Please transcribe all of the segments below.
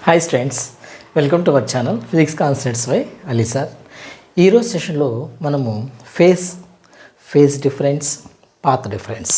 Hi students, welcome to our channel physics concepts by Ali sir. ఈరోజు సెషన్లో మనము phase difference, path difference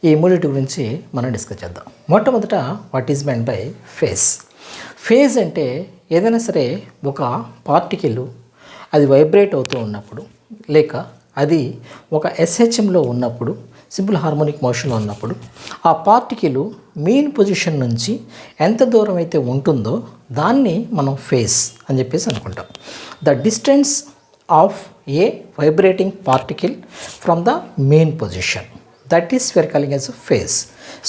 ఈ మూడింటి గురించి మనం డిస్కస్ చేద్దాం. మొట్టమొదట what is meant by phase అంటే ఏదైనా సరే ఒక పార్టికల్ అది వైబ్రేట్ అవుతూ ఉన్నప్పుడు, లేక అది ఒక ఎస్హెచ్ఎంలో ఉన్నప్పుడు, సింపుల్ హార్మోనిక్ మోషన్లో ఉన్నప్పుడు ఆ పార్టికల్ మెయిన్ పొజిషన్ నుంచి ఎంత దూరం అయితే ఉంటుందో దాన్ని మనం ఫేజ్ అని చెప్పేసి అనుకుంటాం. The distance of a vibrating particle from the main position, that is we are calling as phase.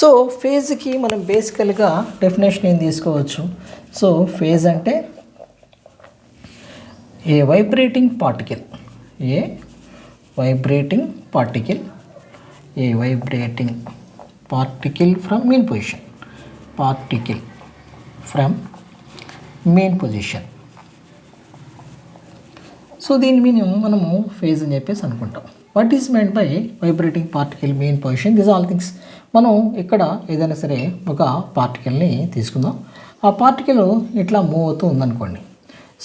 So ఫేజ్కి మనం బేసికల్గా డెఫినేషన్ ఏం తీసుకోవచ్చు. సో ఫేజ్ అంటే a vibrating particle from mean position. So దీని మీనింగ్ మనము ఫేజ్ అని చెప్పేసి అనుకుంటాం. What is meant by vibrating particle main position? This all things. మనం ఇక్కడ ఏదైనా సరే ఒక పార్టికల్ని తీసుకుందాం. ఆ పార్టికల్ ఇట్లా మూవ్ అవుతూ ఉందనుకోండి.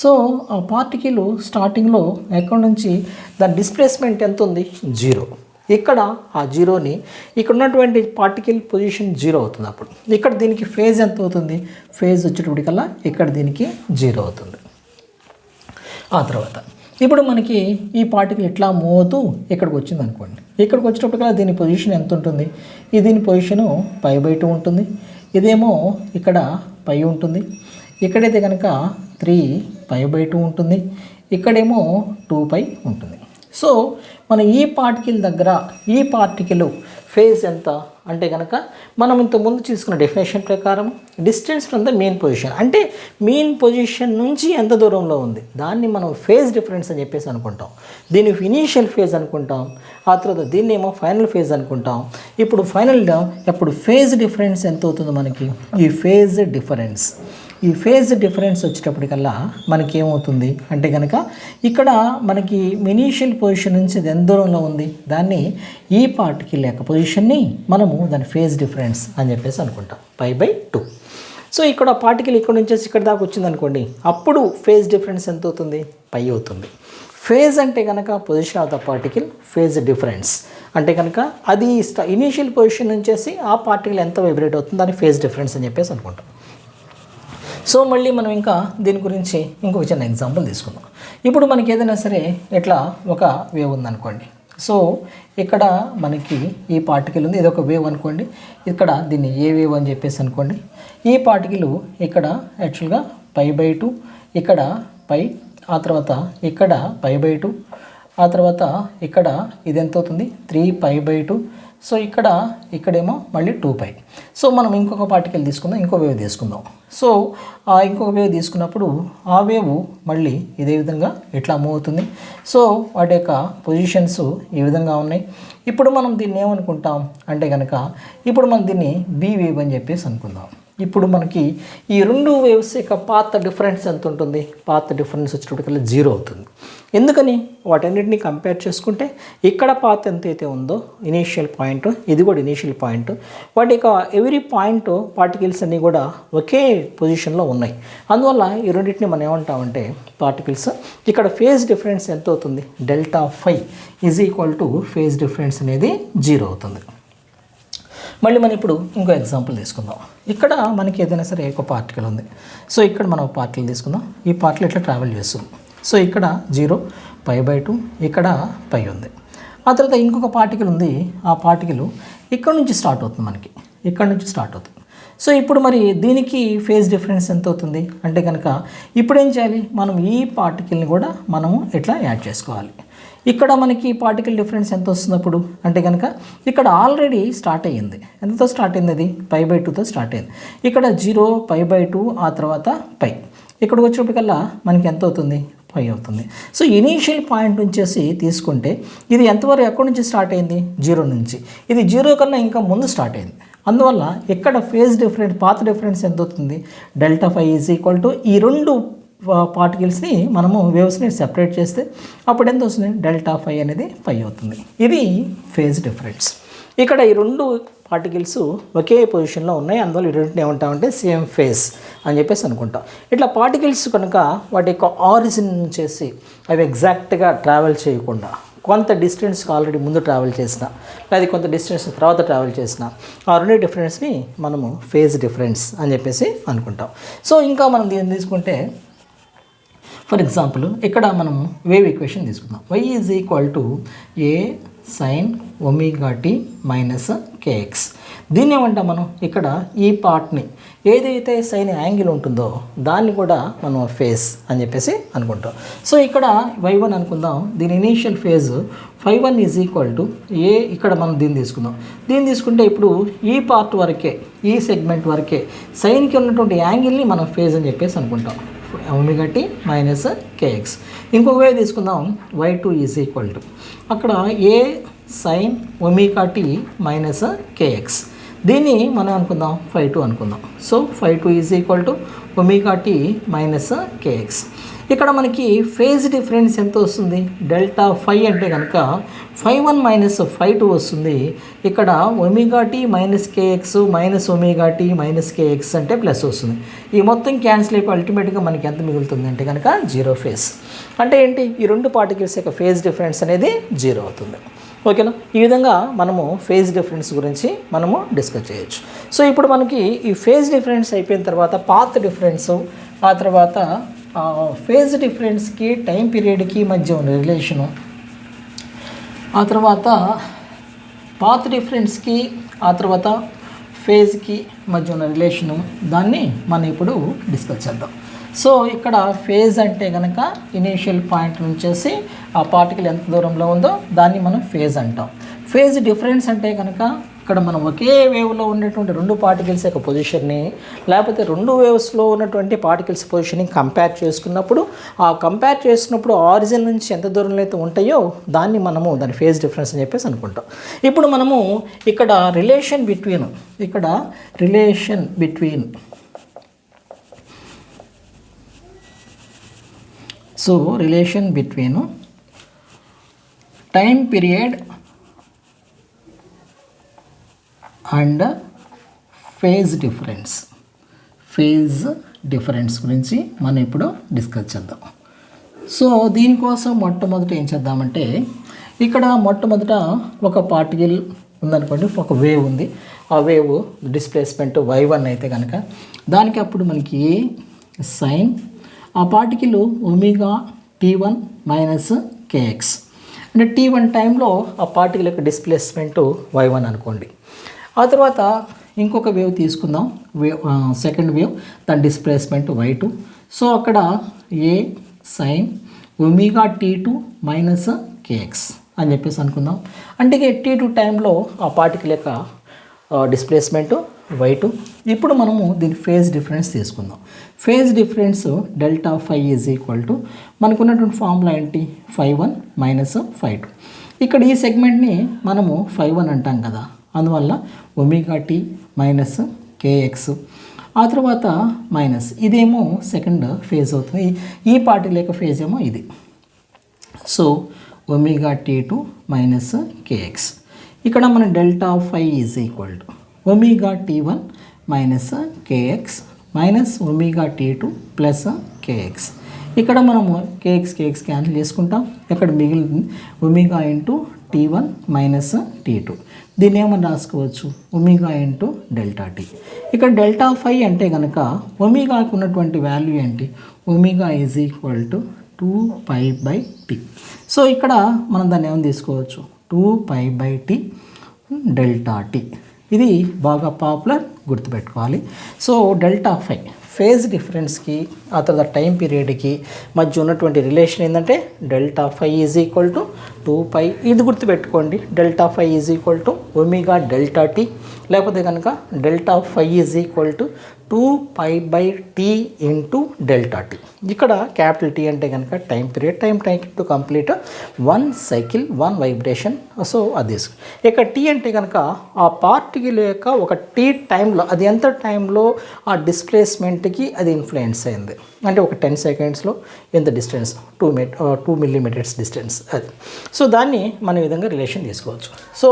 సో ఆ పార్టికల్ స్టార్టింగ్లో ఎక్కడి నుంచి దాని డిస్ప్లేస్మెంట్ ఎంత ఉంది? 0. ఇక్కడ ఆ జీరోని ఇక్కడ ఉన్నటువంటి పార్టికల్ పొజిషన్ 0 అవుతుంది. అప్పుడు ఇక్కడ దీనికి ఫేజ్ ఎంత అవుతుంది? ఫేజ్ వచ్చేటప్పటికల్లా ఇక్కడ దీనికి 0 అవుతుంది. ఆ తర్వాత ఇప్పుడు మనకి ఈ పార్టికల్ ఇట్లా మూవ్ అవుతూ ఇక్కడికి వచ్చింది అనుకోండి. ఇక్కడికి వచ్చేటప్పటికల్లా దీని పొజిషన్ ఎంత ఉంటుంది? దీని పొజిషను π/2 ఉంటుంది. ఇదేమో ఇక్కడ π ఉంటుంది. ఇక్కడైతే కనుక 3π/2 ఉంటుంది. ఇక్కడేమో 2π ఉంటుంది. సో మన ఈ పార్టికల్ దగ్గర ఈ పార్టికల్ ఫేజ్ ఎంత అంటే కనుక మనం ఇంతకుముందు తీసుకున్న డెఫినేషన్ ప్రకారం distance from the main position, అంటే మెయిన్ పొజిషన్ నుంచి ఎంత దూరంలో ఉంది దాన్ని మనం ఫేజ్ డిఫరెన్స్ అని చెప్పేసి అనుకుంటాం. దీన్ని ఇనీషియల్ ఫేజ్ అనుకుంటాం. ఆ తర్వాత దీన్ని ఏమో ఫైనల్ ఫేజ్ అనుకుంటాం. ఇప్పుడు ఫైనల్గా ఇప్పుడు ఫేజ్ డిఫరెన్స్ ఎంత అవుతుందో మనకి ఈ ఫేజ్ డిఫరెన్స్ వచ్చేటప్పటికల్లా మనకి ఏమవుతుంది అంటే కనుక ఇక్కడ మనకి ఇనీషియల్ పొజిషన్ నుంచి ఎంత దూరంలో ఉంది దాన్ని ఈ పార్టికల్ యొక్క పొజిషన్ని మనము దాని ఫేజ్ డిఫరెన్స్ అని చెప్పేసి అనుకుంటాం, π/2. సో ఇక్కడ పార్టికల్ ఇక్కడ నుంచి ఇక్కడ దాకా వచ్చింది అనుకోండి, అప్పుడు ఫేజ్ డిఫరెన్స్ ఎంత అవుతుంది? π అవుతుంది. ఫేజ్ అంటే కనుక position of the particle, phase difference అంటే కనుక అది ఇనీషియల్ పొజిషన్ నుంచి ఆ పార్టికల్ ఎంత వైబ్రేట్ అవుతుంది దాని ఫేజ్ డిఫరెన్స్ అని చెప్పేసి అనుకుంటాం. సో మళ్ళీ మనం ఇంకా దీని గురించి ఇంకొక చిన్న ఎగ్జాంపుల్ తీసుకుందాం. ఇప్పుడు మనకి ఏదైనా సరే ఇట్లా ఒక వేవ్ ఉందనుకోండి. సో ఇక్కడ మనకి ఈ పార్టికల్ ఉంది, ఇది ఒక వేవ్ అనుకోండి. ఇక్కడ దీన్ని ఏ వేవ్ అని చెప్పేసి అనుకోండి. ఈ పార్టికల్ ఇక్కడ యాక్చువల్గా π/2, ఇక్కడ π, ఆ తర్వాత ఇక్కడ π/2, ఆ తర్వాత ఇక్కడ ఇది ఎంత అవుతుంది? 3π/2. సో ఇక్కడేమో మళ్ళీ 2π. సో మనం ఇంకొక పార్టికల్ తీసుకుందాం, ఇంకో వేవ్ తీసుకుందాం. సో ఇంకొక వేవ్ తీసుకున్నప్పుడు ఆ వేవ్ మళ్ళీ ఇదే విధంగా ఇట్లా మూవ్ అవుతుంది. సో వాటి యొక్క పొజిషన్స్ ఈ విధంగా ఉన్నాయి. ఇప్పుడు మనం దీన్ని ఏమనుకుంటాం అంటే కనుక ఇప్పుడు మనం దీన్ని బి వేవ్ అని చెప్పేసి అనుకుందాం. ఇప్పుడు మనకి ఈ రెండు వేవ్స్ యొక్క పాత్ డిఫరెన్స్ ఎంత ఉంటుంది? పాత్ డిఫరెన్స్ వచ్చేటప్పటికల్లా 0 అవుతుంది. ఎందుకని? వాటన్నిటిని కంపేర్ చేసుకుంటే ఇక్కడ పాత్ ఎంతైతే ఉందో ఇనీషియల్ పాయింట్, ఇది కూడా ఇనీషియల్ పాయింట్, వాటి యొక్క ఎవ్రీ పాయింట్ పార్టికల్స్ అన్నీ కూడా ఒకే పొజిషన్లో ఉన్నాయి. అందువల్ల ఈ రెండింటిని మనం ఏమంటామంటే పార్టికల్స్. ఇక్కడ ఫేజ్ డిఫరెన్స్ ఎంత అవుతుంది? Δφ = ఫేజ్ డిఫరెన్స్ అనేది 0 అవుతుంది. మళ్ళీ మనం ఇప్పుడు ఇంకో ఎగ్జాంపుల్ తీసుకుందాం. ఇక్కడ మనకి ఏదైనా సరే ఒక పార్టికల్ ఉంది. సో ఇక్కడ మనం ఒక పార్టికల్ తీసుకుందాం. ఈ పార్టికల్ ఇట్లా ట్రావెల్ చేస్తుంది. సో ఇక్కడ 0, π/2, ఇక్కడ π ఉంది. ఆ తర్వాత ఇంకొక పార్టికల్ ఉంది. ఆ పార్టికల్ ఇక్కడ నుంచి స్టార్ట్ అవుతుంది, మనకి ఇక్కడ నుంచి స్టార్ట్ అవుతుంది. సో ఇప్పుడు మరి దీనికి ఫేజ్ డిఫరెన్స్ ఎంత అవుతుంది అంటే కనుక ఇప్పుడు ఏం చేయాలి? మనం ఈ పార్టికల్ని కూడా మనము ఇట్లా యాడ్ చేసుకోవాలి. ఇక్కడ మనకి పార్టికల్ డిఫరెన్స్ ఎంత వస్తుంది అప్పుడు అంటే కనుక ఇక్కడ ఆల్రెడీ స్టార్ట్ అయ్యింది. ఎంతతో స్టార్ట్ అయింది? అది π/2తో స్టార్ట్ అయింది. ఇక్కడ 0, π/2, ఆ తర్వాత π. ఇక్కడికి వచ్చేటప్పటికల్లా మనకి ఎంత అవుతుంది? π అవుతుంది. సో ఇనీషియల్ పాయింట్ నుంచి తీసుకుంటే ఇది ఎంతవరకు ఎక్కడి నుంచి స్టార్ట్ అయింది? 0 నుంచి. ఇది 0 కన్నా ఇంకా ముందు స్టార్ట్ అయింది. అందువల్ల ఇక్కడ ఫేజ్ డిఫరెన్స్, పాత్ డిఫరెన్స్ ఎంత అవుతుంది? Δφ ఈ రెండు పార్టికల్స్ని మనము వేవ్స్ని సెపరేట్ చేస్తే అప్పుడు ఎంత వస్తుంది? Δφ అనేది π అవుతుంది. ఇది ఫేజ్ డిఫరెన్స్. ఇక్కడ ఈ రెండు పార్టికల్స్ ఒకే పొజిషన్లో ఉన్నాయి, అందువల్ల ఈ రెండింటిని ఏమంటామంటే సేమ్ ఫేజ్ అని చెప్పేసి అనుకుంటాం. ఇట్లా పార్టికల్స్ కనుక వాటి యొక్క ఆరిజిన్ చేసి అవి ఎగ్జాక్ట్గా ట్రావెల్ చేయకుండా కొంత డిస్టెన్స్కి ఆల్రెడీ ముందు ట్రావెల్ చేసిన లేదా కొంత డిస్టెన్స్ తర్వాత ట్రావెల్ చేసిన ఆ రెండు డిఫరెన్స్ని మనము ఫేజ్ డిఫరెన్స్ అని చెప్పేసి అనుకుంటాం. సో ఇంకా మనం దీన్ని తీసుకుంటే ఫర్ ఎగ్జాంపుల్ ఇక్కడ మనం వేవ్ ఈక్వేషన్ తీసుకుందాం. y is equal to A sine omega T minus kx. దీన్ని ఏమంటాం మనం ఇక్కడ ఈ పార్ట్ని ఏదైతే సైన్ యాంగిల్ ఉంటుందో దాన్ని కూడా మనం ఫేజ్ అని చెప్పేసి అనుకుంటాం. సో ఇక్కడ y1 అనుకుందాం, దీని initial phase φ1 is equal to A. ఇక్కడ మనం దీన్ని తీసుకుందాం. దీన్ని తీసుకుంటే ఇప్పుడు ఈ పార్ట్ వరకే, ఈ సెగ్మెంట్ వరకే సైన్కి ఉన్నటువంటి యాంగిల్ని మనం ఫేజ్ అని చెప్పేసి అనుకుంటాం, ఒమేగా టీ మైనస్ కేఎక్స్. ఇంకొక వే తీసుకుందాం, y2 ఈజ్ ఈక్వల్ టు అక్కడ A sine omega T minus kx. దీన్ని మనం అనుకుందాం φ2 అనుకుందాం. So φ2 is equal to omega T minus kx. ఇక్కడ మనకి ఫేజ్ డిఫరెన్స్ ఎంత వస్తుంది, డెల్టా ఫై అంటే కనుక φ1 మైనస్ φ2 వస్తుంది. ఇక్కడ omega T minus KX minus omega T minus KX అంటే ప్లస్ వస్తుంది. ఈ మొత్తం క్యాన్సిల్ అయిపోయి అల్టిమేట్గా మనకి ఎంత మిగులుతుంది అంటే కనుక జీరో ఫేజ్. అంటే ఏంటి, ఈ రెండు పార్టికల్స్ యొక్క ఫేజ్ డిఫరెన్స్ అనేది జీరో అవుతుంది. ఓకేనా, ఈ విధంగా మనము ఫేజ్ డిఫరెన్స్ గురించి మనము డిస్కస్ చేయొచ్చు. సో ఇప్పుడు మనకి ఈ ఫేజ్ డిఫరెన్స్ అయిపోయిన తర్వాత పాత్ డిఫరెన్స్, ఆ తర్వాత ఫేజ్ డిఫరెన్స్కి టైం పీరియడ్కి మధ్య ఉన్న రిలేషను, ఆ తర్వాత పాత్ డిఫరెన్స్కి ఆ తర్వాత ఫేజ్కి మధ్య ఉన్న రిలేషను, దాన్ని మనం ఇప్పుడు డిస్కస్ చేద్దాం. సో ఇక్కడ ఫేజ్ అంటే కనుక ఇనీషియల్ పాయింట్ నుంచేసి ఆ పార్టికల్ ఎంత దూరంలో ఉందో దాన్ని మనం ఫేజ్ అంటాం. ఫేజ్ డిఫరెన్స్ అంటే కనుక ఇక్కడ మనం ఒకే వేవ్లో ఉన్నటువంటి రెండు పార్టికల్స్ యొక్క పొజిషన్ని లేకపోతే రెండు వేవ్స్లో ఉన్నటువంటి పార్టికల్స్ పొజిషన్ని కంపేర్ చేసుకున్నప్పుడు ఆ కంపేర్ చేసినప్పుడు ఆరిజిన్ నుంచి ఎంత దూరంలో అయితే ఉంటాయో దాన్ని మనము దాని ఫేజ్ డిఫరెన్స్ అని చెప్పేసి అనుకుంటాం. ఇప్పుడు మనము ఇక్కడ relation between so relation between time period and phase difference గురించి మనం ఇప్పుడు డిస్కస్ చేద్దాం. సో దీనికోసం మొట్టమొదట ఏం చేద్దామంటే ఇక్కడ మొట్టమొదట ఒక పార్టికల్ ఉందనుకోండి, ఒక వేవ్ ఉంది. ఆ వేవ్ డిస్ప్లేస్మెంట్ y1 అయితే కనుక దానికి అప్పుడు మనకి సైన్ ఆ particle omega t1 minus KX అంటే t1 టైంలో ఆ పార్టికల్ యొక్క డిస్ప్లేస్మెంట్ y1 అనుకోండి. ఆ తర్వాత ఇంకొక వేవ్ తీసుకుందాం, సెకండ్ వేవ్ దాని డిస్ప్లేస్మెంట్ y2. సో అక్కడ A sine omega t2 minus K X అని చెప్పేసి అనుకుందాం. అంటే t2 టైంలో ఆ పార్టికల్ యొక్క డిస్ప్లేస్మెంట్ y2. ఇప్పుడు మనము దీని ఫేజ్ డిఫరెన్స్ తీసుకుందాం. Phase difference delta phi is equal to మనకున్నటువంటి ఫార్ములా ఏంటి, φ1 మైనస్ φ2. ఇక్కడ ఈ సెగ్మెంట్ని మనము φ1 అంటాం కదా, అందువల్ల ఒమేగా టీ మైనస్ కేఎక్స్. ఆ తర్వాత మైనస్ ఇదేమో సెకండ్ ఫేజ్ అవుతుంది, ఈ పార్టికల్ యొక్క ఫేజ్ ఏమో ఇది. So omega t2 minus kx. ఇక్కడ మన delta phi is equal to omega t1 minus KX minus omega t2 plus KX. ఇక్కడ మనము కేఎక్స్ క్యాన్సిల్ చేసుకుంటాం. ఇక్కడ మిగిలింది omega into t1 minus t2. దీన్ని ఏమని రాసుకోవచ్చు, ఒమేగా ఇంటూ డెల్టా టీ. ఇక్కడ డెల్టా ఫై అంటే కనుక ఒమేగాకి ఉన్నటువంటి వాల్యూ ఏంటి, omega is equal to 2π/t. So ఇక్కడ మనం దాన్ని ఏమని తీసుకోవచ్చు, 2π/t డెల్టా టీ. ఇది బాగా పాపులర్, గుర్తుపెట్టుకోవాలి. సో డెల్టా ఫై ఫేజ్ డిఫరెన్స్కి ఆ తర్వాత టైం పీరియడ్కి మధ్య ఉన్నటువంటి రిలేషన్ ఏంటంటే delta phi is equal to 2π. ఇది గుర్తుపెట్టుకోండి, delta phi is equal to omega delta T, లేకపోతే కనుక delta phi is equal to 2π/t into delta T. ఇక్కడ క్యాపిటల్ టీ అంటే కనుక time period, time to complete 1 cycle 1 vibration. So అది ఇక్కడ tea అంటే కనుక ఆ పార్టికల్ యొక్క ఒక టీ టైంలో అది ఎంత టైంలో ఆ డిస్ప్లేస్మెంట్ రెండింటికి అది ఇన్ఫ్లుయెన్స్ అయింది. అంటే ఒక 10 సెకండ్స్లో ఎంత డిస్టెన్స్ 2 మిల్లీమీటర్స్ డిస్టెన్స్ అది. సో దాన్ని మన విధంగా రిలేషన్ తీసుకోవచ్చు. సో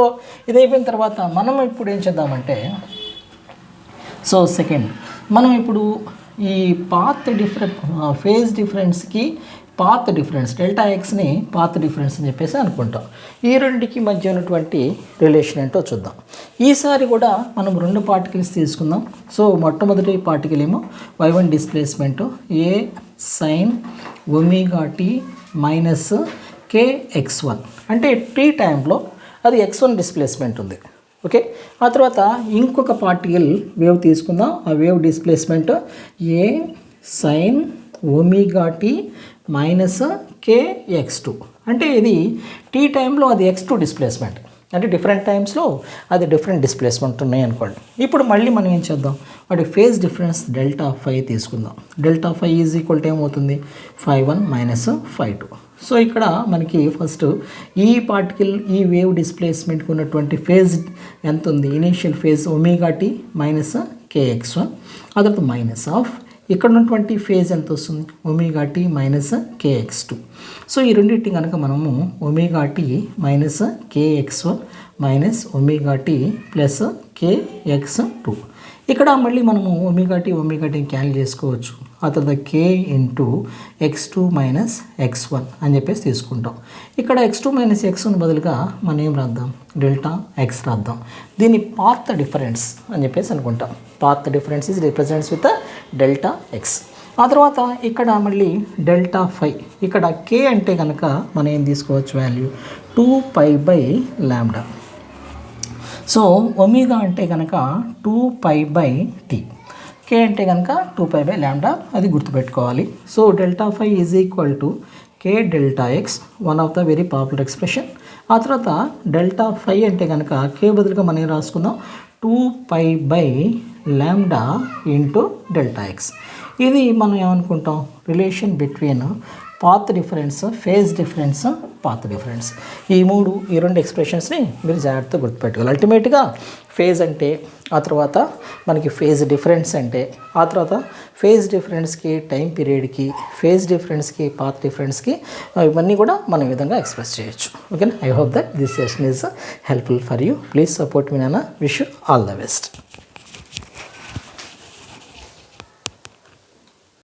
ఇది అయిపోయిన తర్వాత మనం ఇప్పుడు ఏం చేద్దామంటే, సో సెకండ్ మనం ఇప్పుడు ఈ పాత్ ఫేజ్ డిఫరెన్స్కి పాత్ డిఫరెన్స్ డెల్టా ఎక్స్ని పాత్ డిఫరెన్స్ అని చెప్పేసి అనుకుంటాం. ఈ రెండింటికి మధ్య ఉన్నటువంటి రిలేషన్ ఏంటో చూద్దాం. ఈసారి కూడా మనం 2 పార్టికల్స్ తీసుకుందాం. సో మొట్టమొదటి పార్టికల్ ఏమో y1 displacement A sine omega T minus kx1, అంటే టీ టైంలో అది x1 డిస్ప్లేస్మెంట్ ఉంది. ఓకే, ఆ తర్వాత ఇంకొక పార్టికల్ వేవ్ తీసుకుందాం. ఆ wave displacement A sine omega T minus kx2, అంటే ఇది టీ టైంలో అది x2 డిస్ప్లేస్మెంట్, అంటే డిఫరెంట్ టైమ్స్లో అది డిఫరెంట్ డిస్ప్లేస్మెంట్ ఉన్నాయి అనుకోండి. ఇప్పుడు మళ్ళీ మనం ఏం చేద్దాం, వాటి ఫేజ్ డిఫరెన్స్ డెల్టా ఫై తీసుకుందాం. Delta phi is equal to ఏమవుతుంది, φ1 మైనస్ φ2. సో ఇక్కడ మనకి ఫస్ట్ ఈ పార్టికల్ ఈ వేవ్ డిస్ప్లేస్మెంట్కి ఉన్నటువంటి ఫేజ్ ఎంత ఉంది, initial phase omega T minus kx1, ఆ తర్వాత మైనస్ ఆఫ్ ఇక్కడ ఉన్నటువంటి ఫేజ్ ఎంత వస్తుంది, omega T minus kx2. So ఈ రెండింటి కనుక మనము omega T minus kx1 minus omega T plus kx2, ఇక్కడ మళ్ళీ మనము ఒమేగా టీ క్యాన్సిల్ చేసుకోవచ్చు. ఆ తర్వాత k into x2 minus x1 అని చెప్పేసి తీసుకుంటాం. ఇక్కడ x2 మైనస్ x1 బదులుగా మనం ఏం రాద్దాం, డెల్టా x రాద్దాం. దీన్ని పాత్ డిఫరెన్స్ అని చెప్పేసి అనుకుంటాం. Path difference is represents with delta x. ఆ తర్వాత ఇక్కడ మళ్ళీ డెల్టా ఫై, ఇక్కడ k అంటే కనుక మనం ఏం తీసుకోవచ్చు వాల్యూ 2π/λ. సో ఒమేగా అంటే కనుక 2π/t, k అంటే కనుక 2π/λ, అది గుర్తుపెట్టుకోవాలి. So delta phi is equal to k delta X, one of the very popular expression. ఆ తర్వాత డెల్టా ఫై అంటే కనుక k బదులుగా మనం ఏం రాసుకుందాం, 2π/λ ఇంటూ డెల్టా ఎక్స్. ఇది మనం ఏమనుకుంటాం, relation between path difference, phase difference, path difference. ఈ రెండు ఎక్స్ప్రెషన్స్ని మీరు జాగ్రత్తగా గుర్తుపెట్టుకోవాలి. అల్టిమేట్గా ఫేజ్ అంటే, ఆ తర్వాత మనకి ఫేజ్ డిఫరెన్స్ అంటే, ఆ తర్వాత ఫేజ్ డిఫరెన్స్కి టైం పీరియడ్కి, ఫేజ్ డిఫరెన్స్కి పాత్ డిఫరెన్స్కి, ఇవన్నీ కూడా మనం ఈ విధంగా ఎక్స్ప్రెస్ చేయొచ్చు. ఓకేనా, I hope that this session is helpful for you. Please support me నాన్న. Wish you all the best.